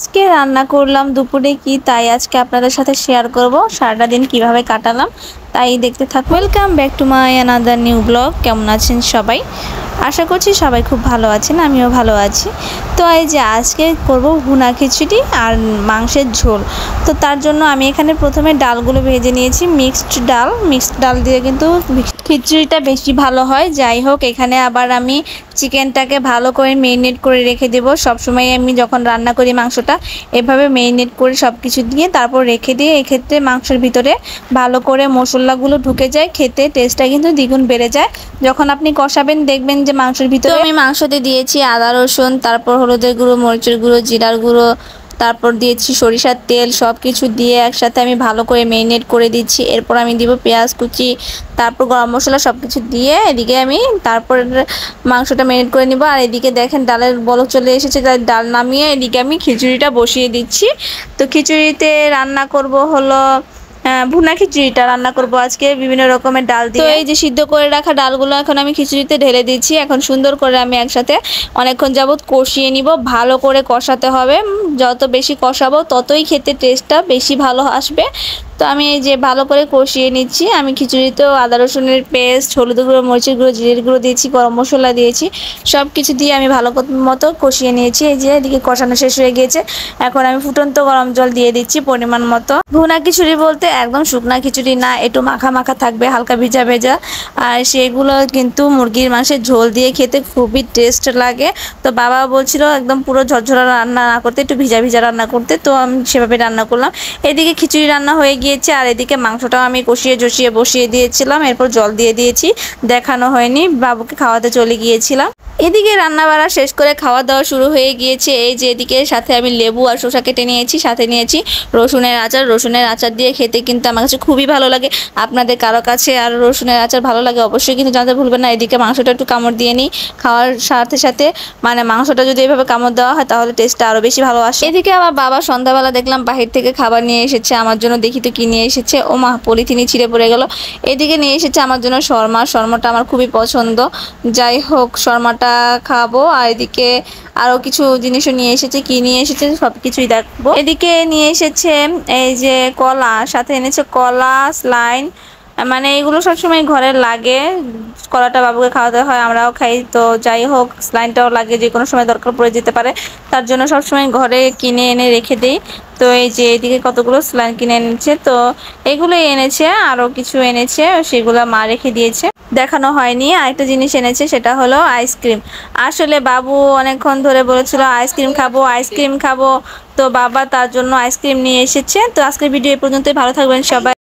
আজকে রান্না করলাম দুপুরে কি তাই আজকে আপনাদের সাথে শেয়ার করব সারাটা দিন কিভাবে কাটালাম তাই দেখতে থাকুন। Welcome back to my another new blog. কেমন আছেন সবাই? আশা করছি সবাই খুব ভালো আছেন, আমিও ভালো আছি। তো এই যে আজকে করব ভুনা খিচুড়ি আর মাংসের ঝোল। তো তার জন্য আমি এখানে প্রথমে ডালগুলো ভেজে নিয়েছি। মিক্সড ডাল দিয়ে কিন্তু খিচুড়িটা বেশি ভালো হয়। যাই হোক, এখানে আবার আমি চিকেনটাকে ভালো করে মেরিনেট করে রেখে দেব। সবসময় আমি যখন রান্না করি মাংসটা এভাবে মেরিনেট করে সব কিছু দিয়ে তারপর রেখে দিয়ে, এক্ষেত্রে মাংসের ভিতরে ভালো করে মশলাগুলো ঢুকে যায়, খেতে টেস্টটা কিন্তু দ্বিগুণ বেড়ে যায়। যখন আপনি কষাবেন দেখবেন যে মাংসের ভিতরে আমি মাংসতে দিয়েছি আদা রসুন, তারপর হলুদের গুঁড়ো, মরিচের গুঁড়ো, জিরার গুঁড়ো, তারপর দিয়েছি সরিষার তেল। সব কিছু দিয়ে একসাথে আমি ভালো করে মেরিনেট করে দিচ্ছি। এরপর আমি দিব পেঁয়াজ কুচি, তারপর গরম মশলা, সব কিছু দিয়ে এদিকে আমি তারপর মাংসটা মেরিনেট করে নিব। আর এদিকে দেখেন ডালের বলক চলে এসেছে, তাই ডাল নামিয়ে এদিকে আমি খিচুড়িটা বসিয়ে দিচ্ছি। তো খিচুড়িতে রান্না করব হলো ভুনা খিচুড়িটা রান্না করব আজকে বিভিন্ন রকমের ডাল দিয়ে। তো এই যে সিদ্ধ করে রাখা ডালগুলো এখন আমি খিচুড়িতে ঢেলে দিচ্ছি। এখন সুন্দর করে আমি একসাথে অনেকক্ষণ যাবত কষিয়ে নিব। ভালো করে কষাতে হবে, যত বেশি কষাবো ততই খেতে টেস্টটা বেশি ভালো আসবে। তো আমি এই যে ভালো করে কষিয়ে নিচ্ছি। আমি খিচুড়িতেও আদা রসুনের পেস্ট, হলুদ গুঁড়ো, মরিচের গুঁড়ো, জিরের গুঁড়ো দিয়েছি, গরম মশলা দিয়েছি, সব কিছু দিয়ে আমি ভালো মতো কষিয়ে নিয়েছি। এই যে এদিকে কষানো শেষ হয়ে গিয়েছে। এখন আমি ফুটন্ত গরম জল দিয়ে দিচ্ছি পরিমাণ মতো। ভুনা খিচুড়ি বলতে একদম শুকনা খিচুড়ি না, একটু মাখা মাখা থাকবে, হালকা ভেজা ভেজা। আর সেগুলো কিন্তু মুরগির মাংসের ঝোল দিয়ে খেতে খুবই টেস্ট লাগে। তো বাবা বলছিল একদম পুরো ঝরঝরা রান্না না করতে, একটু ভিজা ভিজা রান্না করতে। তো আমি সেভাবে রান্না করলাম। এদিকে খিচুড়ি রান্না হয়ে গিয়েছে আর এদিকে মাংসটাও আমি কষিয়ে বসিয়ে দিয়েছিলাম। এরপর জল দিয়ে দিয়েছি, দেখানো হয়নি, বাবুকে খাওয়াতে চলে গিয়েছিলাম। এদিকে রান্না বাড়া শেষ করে খাওয়া দাওয়া শুরু হয়ে গিয়েছে। এই যে এদিকে সাথে আমি লেবু আর শসা কেটে নিয়েছি, সাথে নিয়েছি রসুনের আচার দিয়ে খেতে কিন্তু আমার কাছে খুবই ভালো লাগে। আপনাদের কারো কাছে আর রসুনের আচার ভালো লাগে অবশ্যই কিন্তু জানতে ভুলবেন না। এদিকে মাংসটা একটু কামড় দিয়ে নিই খাওয়ার সাথে সাথে, মানে মাংসটা যদি এভাবে কামড় দেওয়া হয় তাহলে টেস্টটা আরও বেশি ভালো আসে। এদিকে আমার বাবা সন্ধ্যাবেলা দেখলাম বাহির থেকে খাবার নিয়ে এসেছে আমার জন্য। দেখি তো কি নিয়ে এসেছে। ও মা, পলিথিনই ছিঁড়ে পড়ে গেল। এদিকে নিয়ে এসেছে আমার জন্য শর্মাটা আমার খুবই পছন্দ। যাই হোক, শর্মাটা খাবো। আর এদিকে আরও কিছু জিনিসও নিয়ে এসেছে, কি নিয়ে এসেছে সব কিছুই দেখবো। এদিকে নিয়ে এসেছে এই যে কলা, সাথে এনেছে কলা, স্লাইন, মানে এগুলো সবসময় ঘরে লাগে। কলাটা বাবুকে খাওয়াতে হয়, আমরাও খাই। তো যাই হোক, স্লাইনটাও লাগে, যে কোনো সময় দরকার পড়ে যেতে পারে, তার জন্য সবসময় ঘরে কিনে এনে রেখে দিই। তো এই যে এদিকে কতগুলো স্লাইন কিনে এনেছে, তো এগুলোই এনেছে। আরও কিছু এনেছে, সেগুলো মা রেখে দিয়েছে, দেখানো হয়নি। আরেকটা জিনিস এনেছে, সেটা হলো আইসক্রিম। আসলে বাবু অনেকক্ষণ ধরে বলেছিল আইসক্রিম খাবো, তো বাবা তার জন্য আইসক্রিম নিয়ে এসেছে। তো আজকের ভিডিও এই পর্যন্তই। ভালো থাকবেন সবাই।